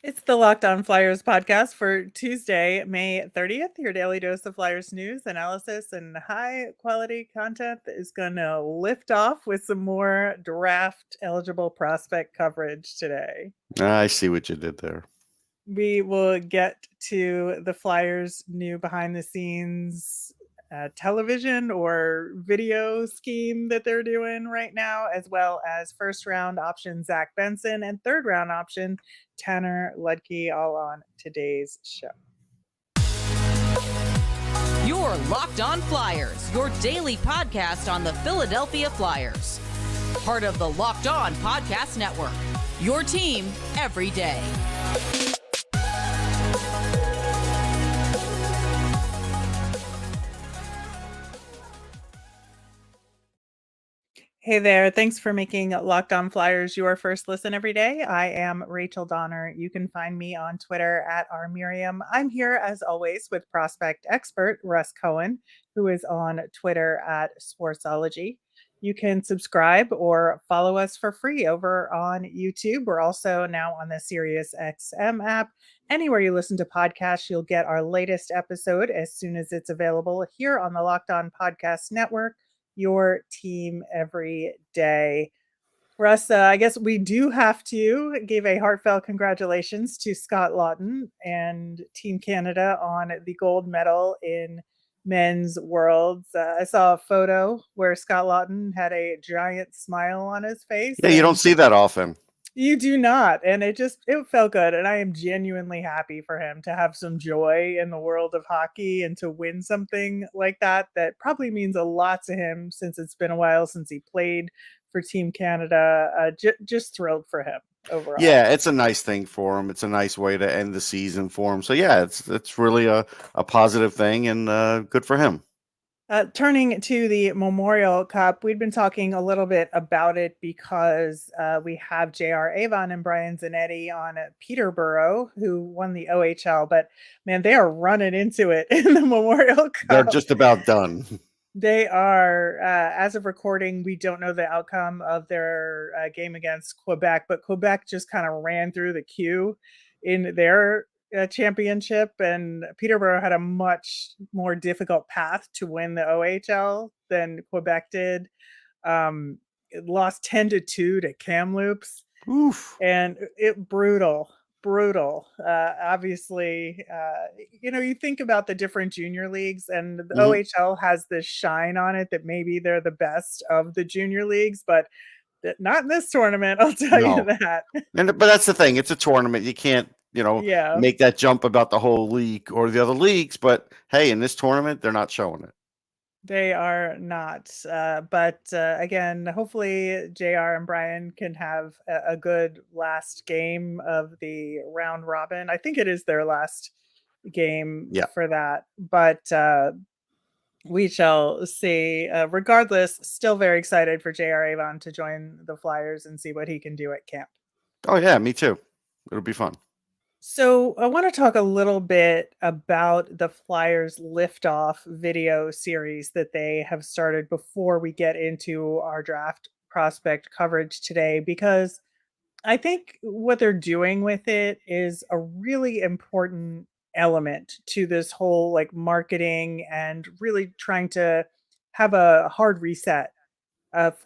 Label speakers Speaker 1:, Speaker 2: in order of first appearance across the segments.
Speaker 1: It's the Locked On Flyers podcast for Tuesday, May 30th. Your daily dose of Flyers news, analysis, and high quality content that is going to lift off with some more draft eligible prospect coverage today.
Speaker 2: I see what you did there.
Speaker 1: We will get to the Flyers' new behind the scenes television or video scheme that they're doing right now, as well as first round option Zach Benson and third round option Tanner Ludtke, all on today's show.
Speaker 3: You're Locked On Flyers, your daily podcast on the Philadelphia Flyers. Part of the Locked On Podcast Network, your team every day.
Speaker 1: Hey there. Thanks for making Locked On Flyers your first listen every day. I am Rachel Donner. You can find me on Twitter at rmiriam. I'm here as always with prospect expert Russ Cohen, who is on Twitter at Sportsology. You can subscribe or follow us for free over on YouTube. We're also now on the SiriusXM app. Anywhere you listen to podcasts, you'll get our latest episode as soon as it's available here on the Locked On Podcast Network. Your team every day. Russ, I guess we do have to give a heartfelt congratulations to Scott Laughton and Team Canada on the gold medal in men's worlds. I saw a photo where Scott Laughton had a giant smile on his face.
Speaker 2: Yeah, you don't see that often.
Speaker 1: You do not. And it felt good. And I am genuinely happy for him to have some joy in the world of hockey and to win something like that. That probably means a lot to him since it's been a while since he played for Team Canada. Just thrilled for him overall.
Speaker 2: Yeah, it's a nice thing for him. It's a nice way to end the season for him. So yeah, it's really a positive thing and good for him.
Speaker 1: Turning to the Memorial Cup, we'd been talking a little bit about it because we have J.R. Avon and Brian Zanetti on Peterborough, who won the OHL. But, man, they are running into it in the Memorial Cup.
Speaker 2: They're just about done.
Speaker 1: They are, as of recording, we don't know the outcome of their game against Quebec, but Quebec just kind of ran through the queue in their championship, and Peterborough had a much more difficult path to win the OHL than Quebec did. It lost 10-2 to Kamloops.
Speaker 2: Oof.
Speaker 1: And it brutal. Obviously, you think about the different junior leagues, and the OHL has this shine on it that maybe they're the best of the junior leagues, but not in this tournament. I'll tell you that.
Speaker 2: But that's the thing. It's a tournament. You can't make that jump about the whole league or the other leagues. But hey, in this tournament, they're not showing it.
Speaker 1: They are not. But again, hopefully JR and Brian can have a good last game of the round robin. I think it is their last game for that. But we shall see. Regardless, still very excited for JR Avon to join the Flyers and see what he can do at camp.
Speaker 2: Oh, yeah, me too. It'll be fun.
Speaker 1: So I want to talk a little bit about the Flyers Liftoff video series that they have started before we get into our draft prospect coverage today, because I think what they're doing with it is a really important element to this whole marketing and really trying to have a hard reset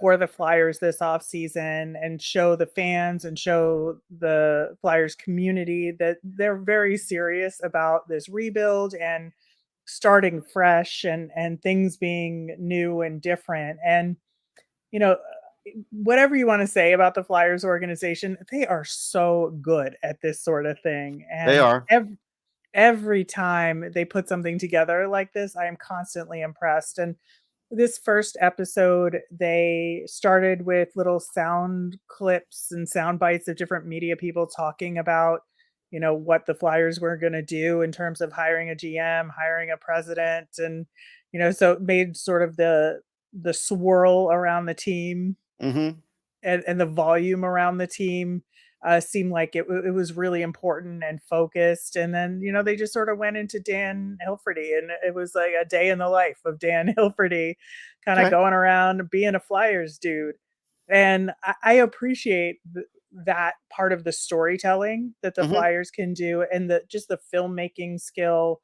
Speaker 1: for the Flyers this offseason and show the fans and show the Flyers community that they're very serious about this rebuild and starting fresh and things being new and different. And, whatever you want to say about the Flyers organization, they are so good at this sort of thing. And
Speaker 2: they are.
Speaker 1: Every time they put something together like this, I am constantly impressed. And this first episode, they started with little sound clips and sound bites of different media people talking about, what the Flyers were going to do in terms of hiring a GM, hiring a president. And, so it made sort of the swirl around the team and the volume around the team seemed like it was really important and focused. And then, they just sort of went into Dan Hilferty, and it was like a day in the life of Dan Hilferty kind of going around being a Flyers dude. And I appreciate that part of the storytelling that the Flyers can do, and just the filmmaking skill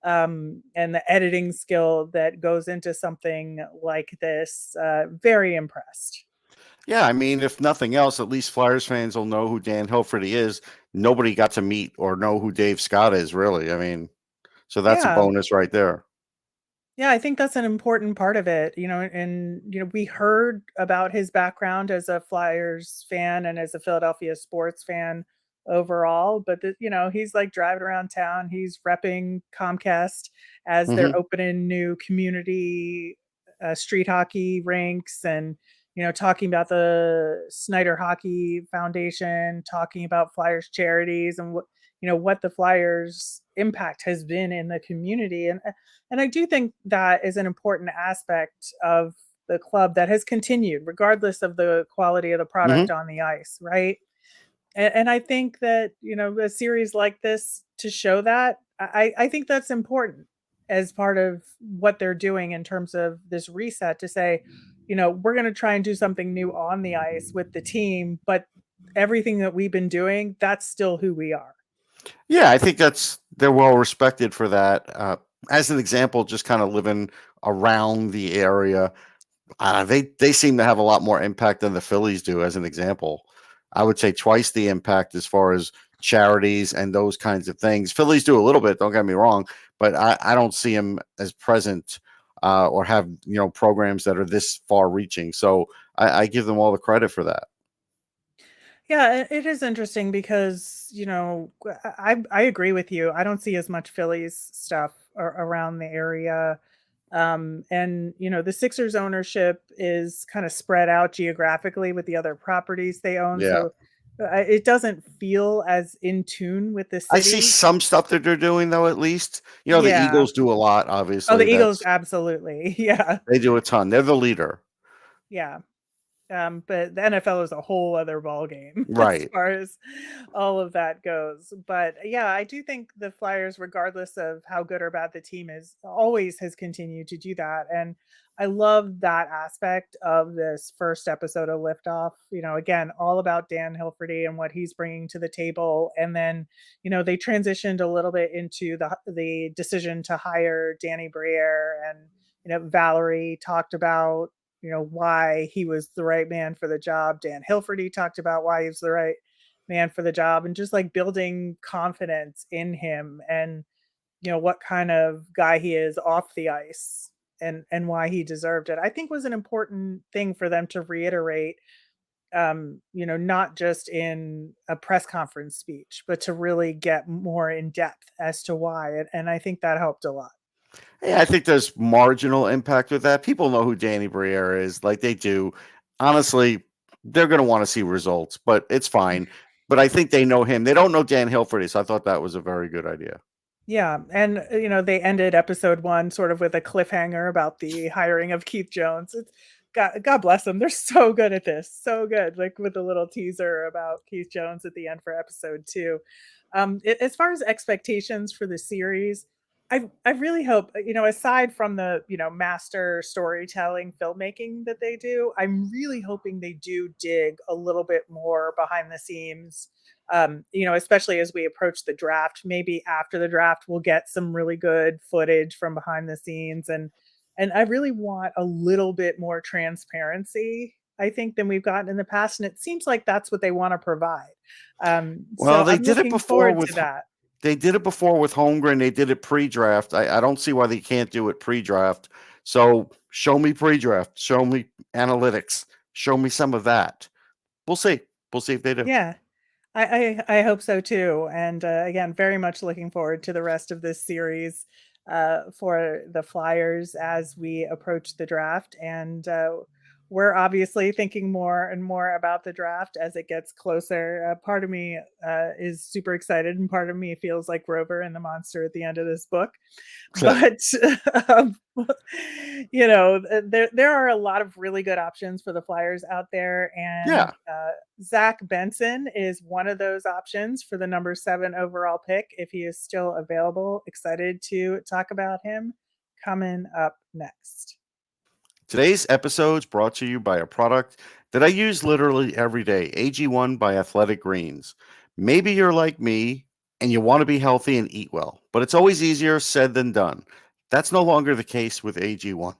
Speaker 1: and the editing skill that goes into something like this. Very impressed.
Speaker 2: Yeah, I mean, if nothing else, at least Flyers fans will know who Dan Hilferty is. Nobody got to meet or know who Dave Scott is, really. I mean, so that's a bonus right there.
Speaker 1: Yeah, I think that's an important part of it, and we heard about his background as a Flyers fan and as a Philadelphia sports fan overall, but he's like driving around town, he's repping Comcast as they're opening new community street hockey rinks, and talking about the Snyder Hockey Foundation, talking about Flyers charities, and what the Flyers impact has been in the community. And I do think that is an important aspect of the club that has continued regardless of the quality of the product on the ice, right? And I think that, a series like this to show that, I think that's important as part of what they're doing in terms of this reset, to say, we're going to try and do something new on the ice with the team, but everything that we've been doing, that's still who we are.
Speaker 2: Yeah, I think they're well respected for that. As an example, just kind of living around the area, they seem to have a lot more impact than the Phillies do. As an example, I would say twice the impact as far as charities and those kinds of things. Phillies do a little bit, don't get me wrong, but I don't see them as present or have programs that are this far reaching. So I give them all the credit for that.
Speaker 1: Yeah, it is interesting because, I agree with you. I don't see as much Phillies stuff around the area. And, the Sixers ownership is kind of spread out geographically with the other properties they own.
Speaker 2: Yeah.
Speaker 1: So it doesn't feel as in tune with the city.
Speaker 2: I see some stuff that they're doing, though, at least. The Eagles do a lot, obviously.
Speaker 1: Oh, the Eagles, absolutely. Yeah.
Speaker 2: They do a ton. They're the leader.
Speaker 1: Yeah. But the NFL is a whole other ball game
Speaker 2: right,
Speaker 1: as far as all of that goes. But yeah, I do think the Flyers, regardless of how good or bad the team is, always has continued to do that. And I love that aspect of this first episode of Liftoff. Again, all about Dan Hilferty and what he's bringing to the table. And then, they transitioned a little bit into the decision to hire Danny Briere, and Valerie talked about why he was the right man for the job. Dan Hilferty talked about why he was the right man for the job, and just like building confidence in him, and what kind of guy he is off the ice, and why he deserved it. I think was an important thing for them to reiterate, not just in a press conference speech, but to really get more in depth as to why. And I think that helped a lot.
Speaker 2: Yeah, I think there's marginal impact with that. People know who Danny Briere is, like they do. Honestly, they're going to want to see results, but it's fine. But I think they know him. They don't know Dan Hilferty, so I thought that was a very good idea.
Speaker 1: Yeah, and they ended episode 1 sort of with a cliffhanger about the hiring of Keith Jones. God bless them. They're so good at this. So good. Like with a little teaser about Keith Jones at the end for episode 2. As far as expectations for the series, I really hope, aside from the, master storytelling filmmaking that they do, I'm really hoping they do dig a little bit more behind the scenes, especially as we approach the draft. Maybe after the draft, we'll get some really good footage from behind the scenes. And I really want a little bit more transparency, I think, than we've gotten in the past. And it seems like that's what they want to provide.
Speaker 2: Well, they did it before with
Speaker 1: that.
Speaker 2: They did it before with Holmgren. They did it pre-draft. I don't see why they can't do it pre-draft. So show me pre-draft. Show me analytics. Show me some of that. We'll see. We'll see if they do.
Speaker 1: Yeah, I hope so too. And again, very much looking forward to the rest of this series for the Flyers as we approach the draft. And we're obviously thinking more and more about the draft as it gets closer. Part of me is super excited, and part of me feels like Rover and the monster at the end of this book. But there are a lot of really good options for the Flyers out there, and Zach Benson is one of those options for the number 7 overall pick, if he is still available. Excited to talk about him coming up next.
Speaker 2: Today's episode is brought to you by a product that I use literally every day, AG1 by Athletic Greens. Maybe you're like me and you want to be healthy and eat well, but it's always easier said than done. That's no longer the case with AG1.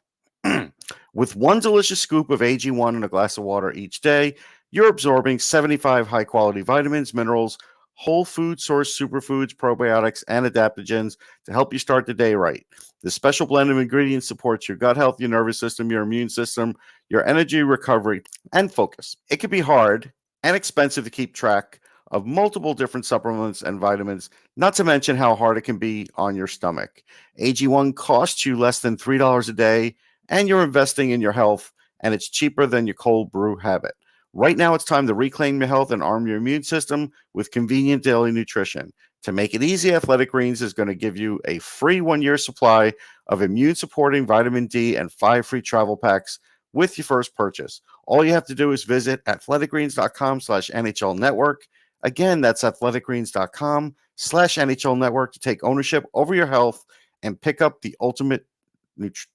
Speaker 2: With one delicious scoop of AG1 in a glass of water each day, you're absorbing 75 high quality vitamins, minerals, whole food source superfoods, probiotics, and adaptogens to help you start the day right. This special blend of ingredients supports your gut health, your nervous system, your immune system, your energy recovery, and focus. It can be hard and expensive to keep track of multiple different supplements and vitamins, not to mention how hard it can be on your stomach. AG1 costs you less than $3 a day, and you're investing in your health, and it's cheaper than your cold brew habit. Right now, it's time to reclaim your health and arm your immune system with convenient daily nutrition. To make it easy, Athletic Greens is going to give you a free 1-year supply of immune-supporting vitamin D and 5 free travel packs with your first purchase. All you have to do is visit athleticgreens.com/NHL Network. Again, that's athleticgreens.com/NHL Network to take ownership over your health and pick up the ultimate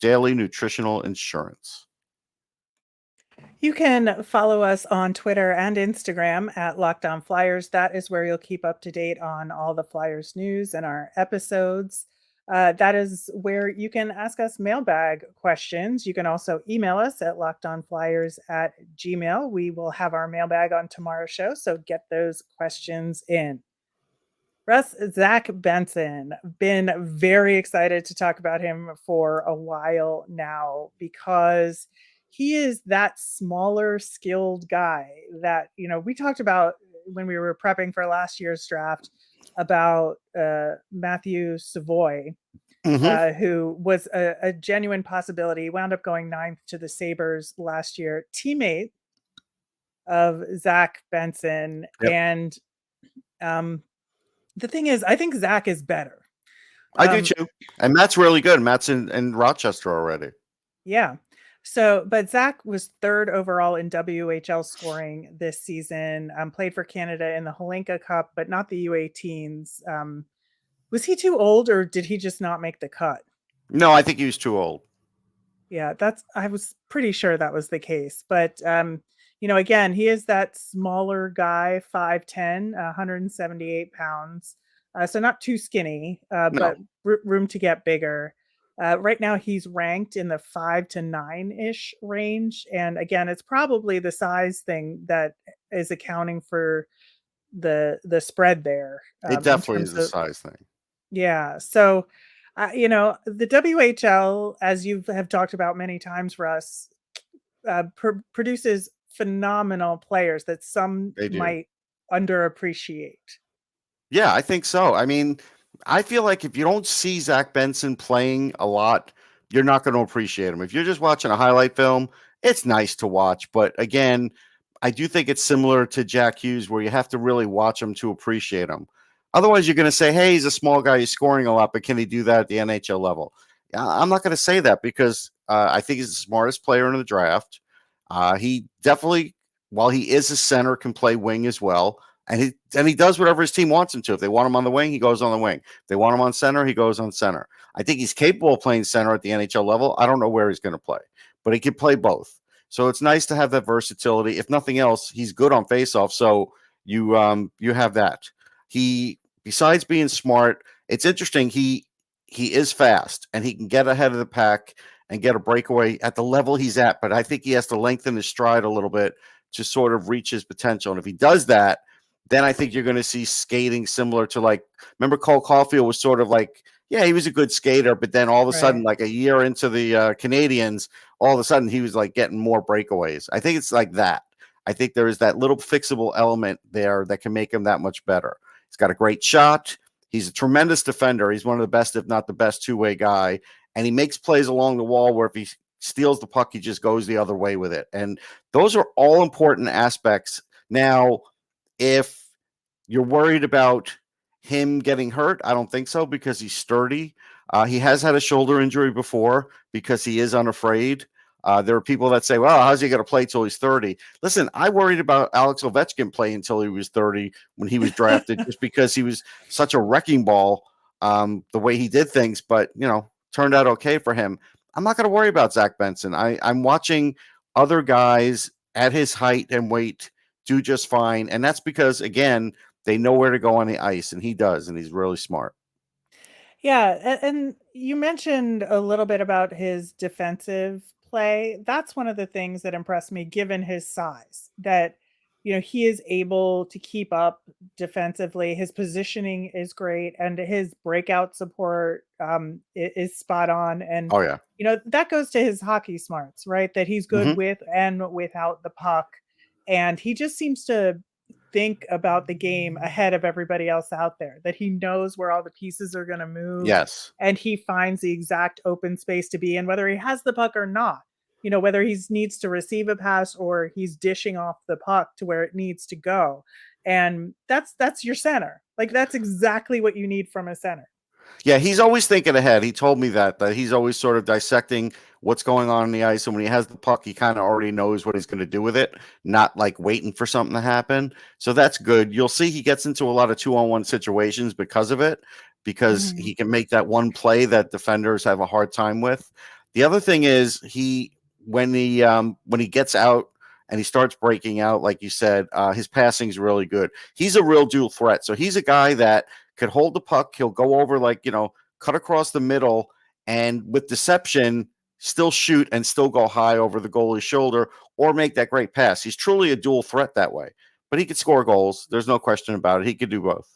Speaker 2: daily nutritional insurance.
Speaker 1: You can follow us on Twitter and Instagram at Locked On Flyers. That is where you'll keep up to date on all the Flyers news and our episodes. That is where you can ask us mailbag questions. You can also email us at lockedonflyers@gmail.com. We will have our mailbag on tomorrow's show, so get those questions in. Russ, Zach Benson, been very excited to talk about him for a while now because he is that smaller, skilled guy that, we talked about when we were prepping for last year's draft about Matthew Savoy, who was a genuine possibility. He wound up going 9th to the Sabres last year, teammate of Zach Benson.
Speaker 2: Yep.
Speaker 1: And the thing is, I think Zach is better.
Speaker 2: I do too. And Matt's really good. Matt's in Rochester already.
Speaker 1: Yeah. But Zach was 3rd overall in WHL scoring this season, played for Canada in the Holinka Cup, but not the U18s. Was he too old or did he just not make the cut?
Speaker 2: No, I think he was too old.
Speaker 1: Yeah, I was pretty sure that was the case. But, again, he is that smaller guy, 5'10", 178 pounds. So not too skinny, but room to get bigger. Right now, he's ranked in the 5 to 9-ish range. And again, it's probably the size thing that is accounting for the spread there.
Speaker 2: It definitely is a size thing.
Speaker 1: Yeah. So, the WHL, as you have talked about many times, Russ, produces phenomenal players that some might underappreciate.
Speaker 2: Yeah, I think so. I mean, I feel like if you don't see Zach Benson playing a lot, you're not going to appreciate him. If you're just watching a highlight film, it's nice to watch. But again, I do think it's similar to Jack Hughes where you have to really watch him to appreciate him. Otherwise, you're going to say, hey, he's a small guy, he's scoring a lot, but can he do that at the NHL level? I'm not going to say that because I think he's the smartest player in the draft. He definitely, while he is a center, can play wing as well. And he does whatever his team wants him to. If they want him on the wing, he goes on the wing. If they want him on center, he goes on center. I think he's capable of playing center at the NHL level. I don't know where he's going to play, but he can play both. So it's nice to have that versatility. If nothing else, he's good on faceoff. So you have that. He, besides being smart, it's interesting. He is fast and he can get ahead of the pack and get a breakaway at the level he's at. But I think he has to lengthen his stride a little bit to sort of reach his potential. And if he does that, then I think you're going to see skating similar to remember Cole Caulfield was sort of like, yeah, he was a good skater, but then all of a sudden, like a year into the Canadiens, all of a sudden he was like getting more breakaways. I think it's like that. I think there is that little fixable element there that can make him that much better. He's got a great shot. He's a tremendous defender. He's one of the best, if not the best, two-way guy. And he makes plays along the wall where if he steals the puck, he just goes the other way with it. And those are all important aspects. Now, if you're worried about him getting hurt, I don't think so because he's sturdy. He has had a shoulder injury before because he is unafraid. There are people that say, well, how's he going to play till he's 30? Listen, I worried about Alex Ovechkin playing until he was 30 when he was drafted just because he was such a wrecking ball the way he did things, but, turned out okay for him. I'm not going to worry about Zach Benson. I'm watching other guys at his height and weight do just fine. And that's because, again, they know where to go on the ice, and he does, and he's really smart.
Speaker 1: Yeah, and you mentioned a little bit about his defensive play. That's one of the things that impressed me given his size, that he is able to keep up defensively. His positioning is great and his breakout support is spot on, and
Speaker 2: Oh, yeah.
Speaker 1: that goes to his hockey smarts, right? That he's good
Speaker 2: Mhm.
Speaker 1: with and without the puck, and he just seems to think about the game ahead of everybody else out there, that he knows where all the pieces are going to move,
Speaker 2: Yes.
Speaker 1: and he finds the exact open space to be in, whether he has the puck or not. Whether he needs to receive a pass or he's dishing off the puck to where it needs to go. And that's your center. Like, that's exactly what you need from a center.
Speaker 2: Yeah, he's always thinking ahead. He told me that he's always sort of dissecting what's going on in the ice, and when he has the puck, he kind of already knows what he's going to do with it, not like waiting for something to happen. So that's good. You'll see he gets into a lot of 2-on-1 situations because of it, because
Speaker 1: Mhm.
Speaker 2: he can make that one play that defenders have a hard time with. The other thing is when he gets out and he starts breaking out, like you said, his passing's really good. He's a real dual threat. So he's a guy that could hold the puck. He'll go over, cut across the middle, and with deception, still shoot and still go high over the goalie's shoulder or make that great pass. He's truly a dual threat that way. But he could score goals. There's no question about it. He could do both.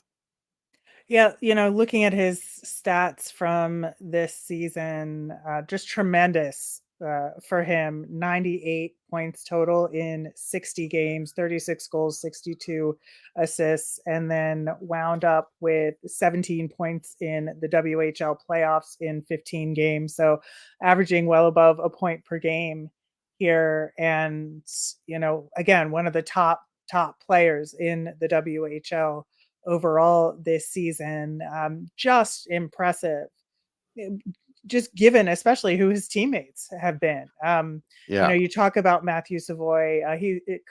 Speaker 1: Yeah, looking at his stats from this season, just tremendous for him. 98 points total in 60 games, 36 goals, 62 assists, and then wound up with 17 points in the WHL playoffs in 15 games. So averaging well above a point per game here. And, again, one of the top players in the WHL overall this season. Just impressive, just given especially who his teammates have been.
Speaker 2: Yeah.
Speaker 1: You talk about Matthew Savoy,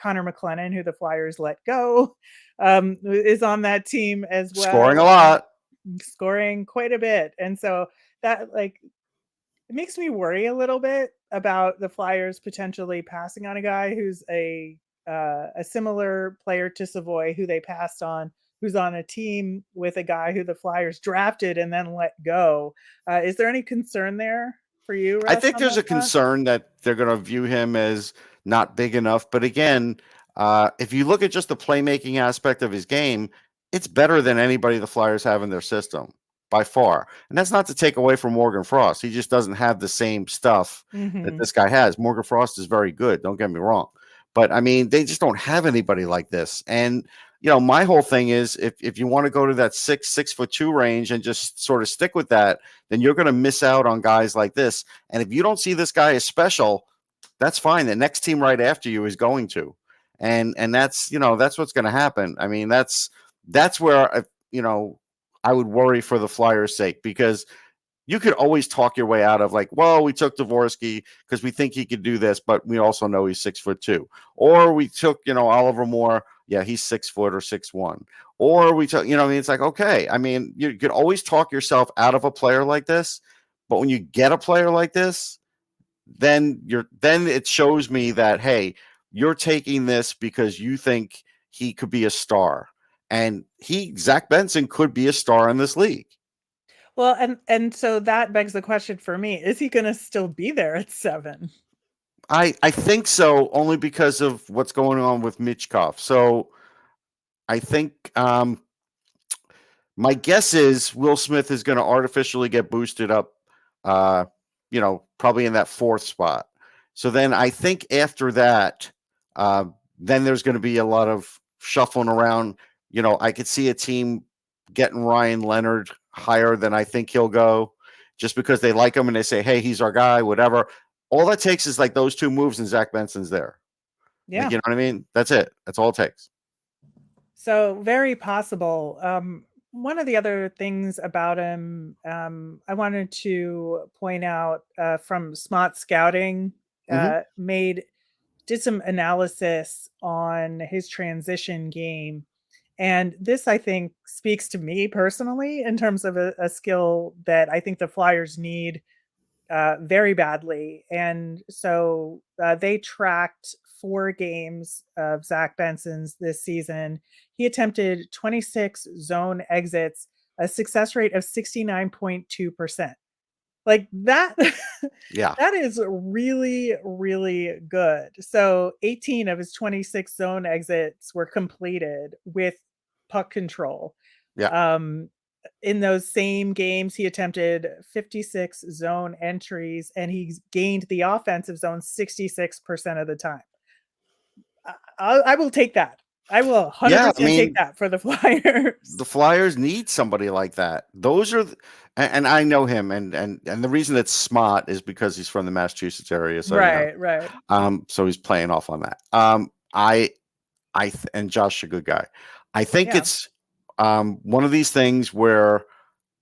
Speaker 1: Connor McLennan, who the Flyers let go, is on that team as well,
Speaker 2: Scoring a lot.
Speaker 1: scoring quite a bit. And so that, it makes me worry a little bit about the Flyers potentially passing on a guy who's a similar player to Savoy, who they passed on, who's on a team with a guy who the Flyers drafted and then let go. Is there any concern there for you,
Speaker 2: I
Speaker 1: Russ,
Speaker 2: think
Speaker 1: on
Speaker 2: there's
Speaker 1: that
Speaker 2: a
Speaker 1: front?
Speaker 2: concern that they're going to view him as not big enough. But again, if you look at just the playmaking aspect of his game, it's better than anybody the Flyers have in their system by far. And that's not to take away from Morgan Frost. He just doesn't have the same stuff that
Speaker 1: Hmm.
Speaker 2: this guy has. Morgan Frost is very good. Don't get me wrong. But I mean, they just don't have anybody like this. And my whole thing is if you want to go to that 6'2" range and just sort of stick with that, then you're going to miss out on guys like this. And if you don't see this guy as special, that's fine. The next team right after you is going to, and that's what's going to happen. I mean, that's where I would worry for the Flyers' sake, because you could always talk your way out of, like, well, we took Dvorsky because we think he could do this, but we also know he's 6'2", or we took Oliver Moore. Yeah, he's 6 foot or 6'1", or we took I mean, it's like, okay, I mean, you could always talk yourself out of a player like this, but when you get a player like this, then it shows me that, hey, you're taking this because you think he could be a star, and Zach Benson could be a star in this league.
Speaker 1: Well, and so that begs the question for me: is he going to still be there at 7?
Speaker 2: I think so, only because of what's going on with Michkov. So I think my guess is Will Smith is going to artificially get boosted up, probably in that 4th spot. So then I think after that, then there's going to be a lot of shuffling around. I could see a team getting Ryan Leonard higher than I think he'll go, just because they like him and they say, hey, he's our guy, whatever. All that takes is like those 2 moves and Zach Benson's there. Like,
Speaker 1: Yeah.
Speaker 2: you know what I mean? That's it. That's all it takes.
Speaker 1: So very possible. One of the other things about him, I wanted to point out, from Smart Scouting,
Speaker 2: Mm-hmm.
Speaker 1: did some analysis on his transition game. And this, I think, speaks to me personally in terms of a skill that I think the Flyers need very badly. And so they tracked 4 games of Zach Benson's this season, he attempted 26 zone exits, a success rate of 69.2%. Like that,
Speaker 2: Yeah.
Speaker 1: that is really, really good. So 18 of his 26 zone exits were completed with puck control.
Speaker 2: Yeah.
Speaker 1: In those same games, he attempted 56 zone entries and he's gained the offensive zone 66% of the time. I will take that. I will
Speaker 2: Yeah.
Speaker 1: 100% take that for the Flyers.
Speaker 2: The Flyers need somebody like that. Those are, and I know him, and the reason it's smart is because he's from the Massachusetts area. So,
Speaker 1: Right.
Speaker 2: so he's playing off on that. And Josh, a good guy. I think
Speaker 1: Yeah.
Speaker 2: it's one of these things where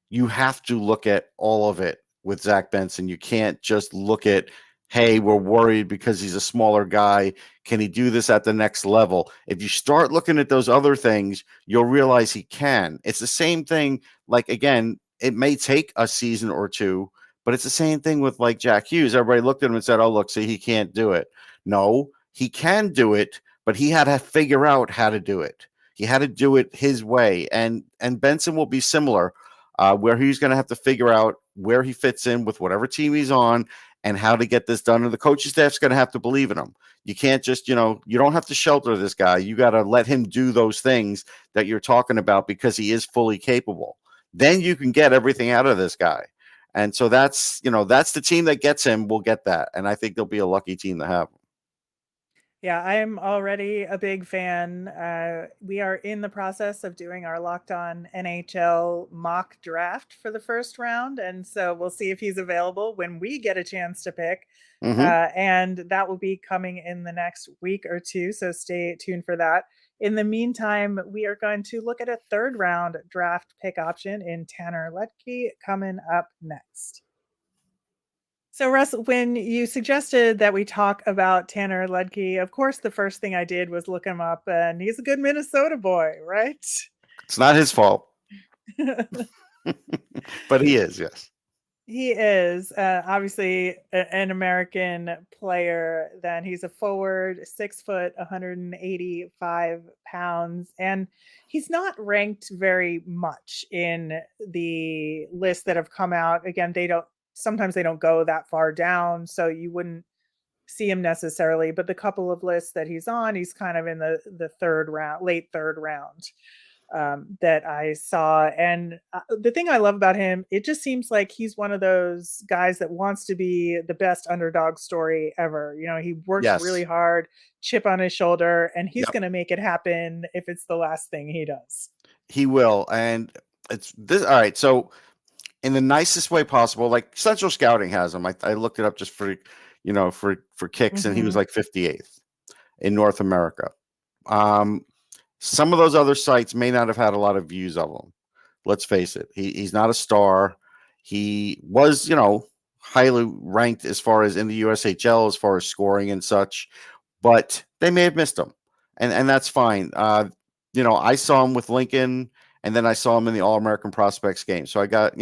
Speaker 2: you have to look at all of it with Zach Benson. You can't just look at, hey, we're worried because he's a smaller guy. Can he do this at the next level? If you start looking at those other things, you'll realize he can. It's the same thing. Like, again, it may take a season or two, but it's the same thing with like Jack Hughes. Everybody looked at him and said, oh, look, see, he can't do it. No, he can do it, but he had to figure out how to do it. He had to do it his way. And Benson will be similar. Where he's going to have to figure out where he fits in with whatever team he's on and how to get this done. And the coaching staff's going to have to believe in him. You can't just, you don't have to shelter this guy. You got to let him do those things that you're talking about because he is fully capable. Then you can get everything out of this guy. And so that's the team that gets him will get that. And I think they'll be a lucky team to have him.
Speaker 1: Yeah, I'm already a big fan. We are in the process of doing our Locked On NHL mock draft for the first round. And so we'll see if he's available when we get a chance to pick. And that will be coming in the next week or two. So stay tuned for that. In the meantime, we are going to look at a third round draft pick option in Tanner Ludtke coming up next. So, Russ, when you suggested that we talk about Tanner Ludtke, of course, the first thing I did was look him up, and he's a good Minnesota boy, right?
Speaker 2: It's not his fault, but he is, yes.
Speaker 1: He is obviously an American player. Then he's a forward, 6 foot, 185 pounds, and he's not ranked very much in the lists that have come out. Again, sometimes they don't go that far down, so you wouldn't see him necessarily. But the couple of lists that he's on, he's kind of in the third round, late third round. That I saw. And the thing I love about him, it just seems like he's one of those guys that wants to be the best underdog story ever. He works really hard, chip on his shoulder, and he's going to make it happen if it's the last thing he does.
Speaker 2: He will. And it's this. All right. So in the nicest way possible, like Central Scouting has him. I looked it up just for kicks, and he was like 58th in North America. Some of those other sites may not have had a lot of views of him. Let's face it. He's not a star. He was, highly ranked as far as in the USHL, as far as scoring and such, but they may have missed him. And that's fine. I saw him with Lincoln, and then I saw him in the All-American Prospects game. So I got,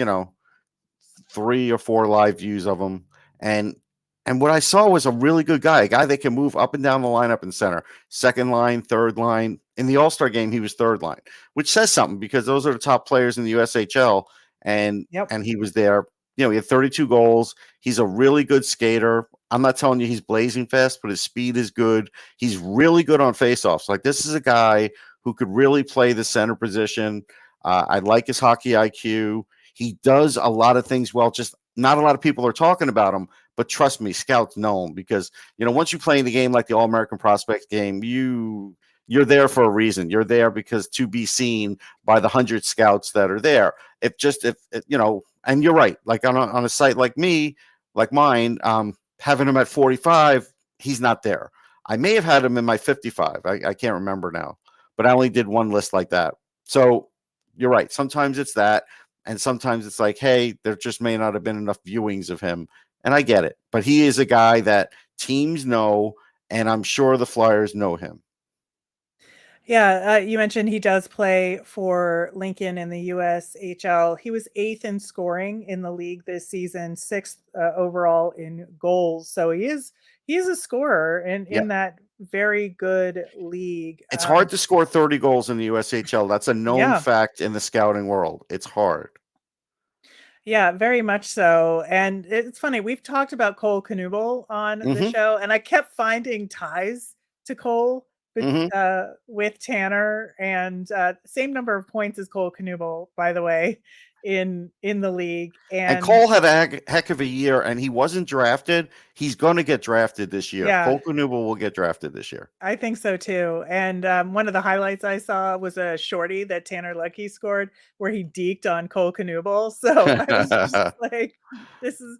Speaker 2: 3 or 4 live views of him. And what I saw was a really good guy, a guy that can move up and down the lineup in center, second line, third line. In the All-Star game, he was third line, which says something because those are the top players in the USHL. And he was there. He had 32 goals. He's a really good skater. I'm not telling you he's blazing fast, but his speed is good. He's really good on faceoffs. Like, this is a guy who could really play the center position. I like his hockey IQ. He does a lot of things well, just not a lot of people are talking about him. But trust me, scouts know him because, once you play in the game like the All-American Prospects game, you're there for a reason. You're there because to be seen by the 100 scouts that are there. And you're right. Like on a site like mine, having him at 45, he's not there. I may have had him in my 55. I can't remember now, but I only did one list like that. So you're right. Sometimes it's that. And sometimes it's like, hey, there just may not have been enough viewings of him. And I get it. But he is a guy that teams know, and I'm sure the Flyers know him.
Speaker 1: Yeah, you mentioned he does play for Lincoln in the USHL. He was 8th in scoring in the league this season, 6th overall in goals. So he is a scorer in that very good league.
Speaker 2: It's hard to score 30 goals in the USHL. That's a known fact in the scouting world. It's hard.
Speaker 1: Yeah, very much so. And it's funny, we've talked about Cole Knuble on the show, and I kept finding ties to Cole with Tanner, and same number of points as Cole Knuble, by the way, in the league.
Speaker 2: And Cole had a heck of a year, and he wasn't drafted. He's going to get drafted this year.
Speaker 1: Yeah.
Speaker 2: Cole Knuble will get drafted this year.
Speaker 1: I think so too. And one of the highlights I saw was a shorty that Tanner Ludtke scored where he deked on Cole Knuble. So I was just like, this is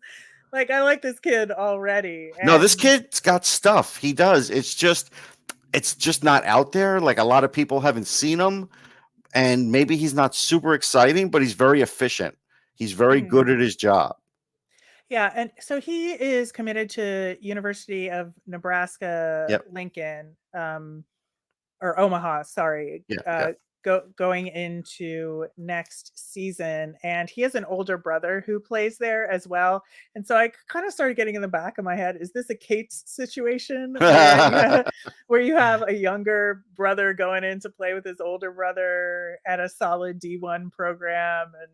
Speaker 1: like, I like this kid already. And
Speaker 2: no, this kid's got stuff. He does. It's just not out there. Like, a lot of people haven't seen him, and maybe he's not super exciting, but he's very efficient. He's very good at his job.
Speaker 1: Yeah, and so he is committed to University of Nebraska Lincoln, or Omaha, sorry. Going into next season, and he has an older brother who plays there as well. And so I kind of started getting in the back of my head, is this a Kate's situation where you have a younger brother going in to play with his older brother at a solid D1 program, and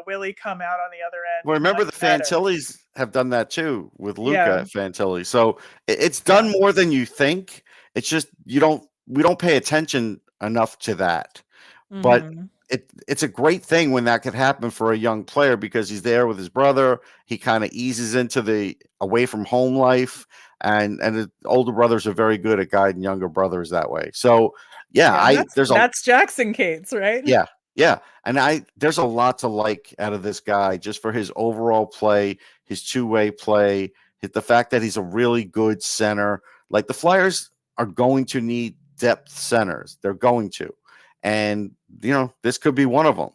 Speaker 1: will he come out on the other end?
Speaker 2: Well, remember the Fantillis have done that too with Luca at Fantilli. So it's done more than you think. It's just we don't pay attention enough to that. But it's a great thing when that could happen for a young player, because he's there with his brother. He kind of eases into the away from home life, and the older brothers are very good at guiding younger brothers that way. So
Speaker 1: that's Jackson Cates, right?
Speaker 2: Yeah. And there's a lot to like out of this guy, just for his overall play, his two-way play, the fact that he's a really good center. Like, the Flyers are going to need depth centers. They're going to. And, this could be one of them.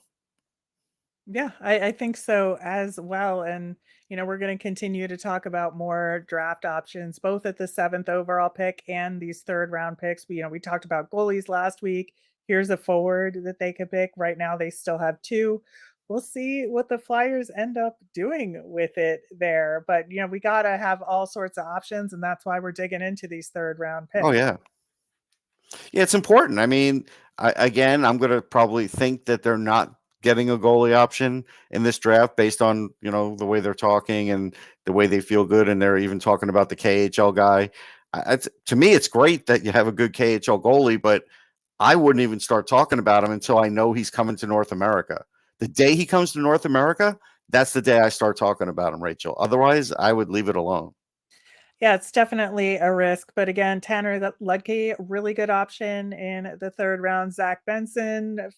Speaker 1: Yeah, I think so as well. And, we're going to continue to talk about more draft options, both at the 7th overall pick and these 3rd round picks. We talked about goalies last week. Here's a forward that they could pick. Right now, they still have 2. We'll see what the Flyers end up doing with it there. But, we got to have all sorts of options, and that's why we're digging into these 3rd round picks.
Speaker 2: Oh, yeah. Yeah, it's important. I mean, I'm going to probably think that they're not getting a goalie option in this draft based on, the way they're talking and the way they feel good. And they're even talking about the KHL guy. To me, it's great that you have a good KHL goalie, but I wouldn't even start talking about him until I know he's coming to North America. The day he comes to North America, that's the day I start talking about him, Rachel. Otherwise, I would leave it alone.
Speaker 1: Yeah, it's definitely a risk. But again, Tanner Ludtke, really good option in the 3rd round. Zach Benson,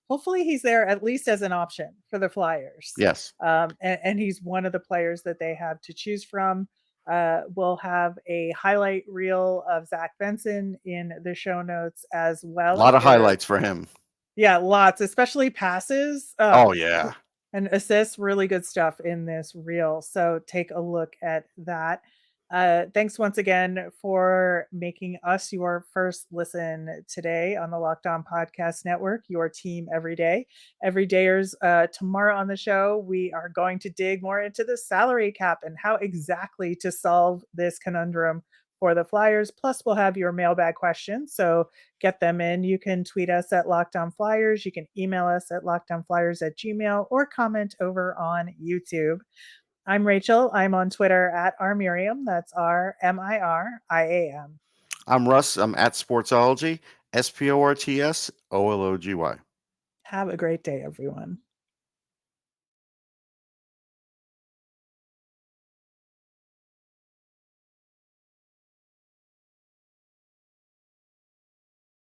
Speaker 1: hopefully he's there at least as an option for the Flyers.
Speaker 2: Yes.
Speaker 1: And he's one of the players that they have to choose from. We'll have a highlight reel of Zach Benson in the show notes as well.
Speaker 2: A lot of highlights for him.
Speaker 1: Yeah, lots, especially passes.
Speaker 2: Oh, yeah.
Speaker 1: And assists, really good stuff in this reel. So take a look at that. Thanks once again for making us your first listen today on the Locked On Podcast Network, your team every day. Everydayers, tomorrow on the show, we are going to dig more into the salary cap and how exactly to solve this conundrum for the Flyers. Plus, we'll have your mailbag questions, so get them in. You can tweet us at Locked On Flyers. You can email us at lockedonflyers@gmail.com or comment over on YouTube. I'm Rachel. I'm on Twitter at rmiriam. That's RMIRIAM.
Speaker 2: I'm Russ. I'm at Sportsology, SPORTSOLOGY.
Speaker 1: Have a great day, everyone.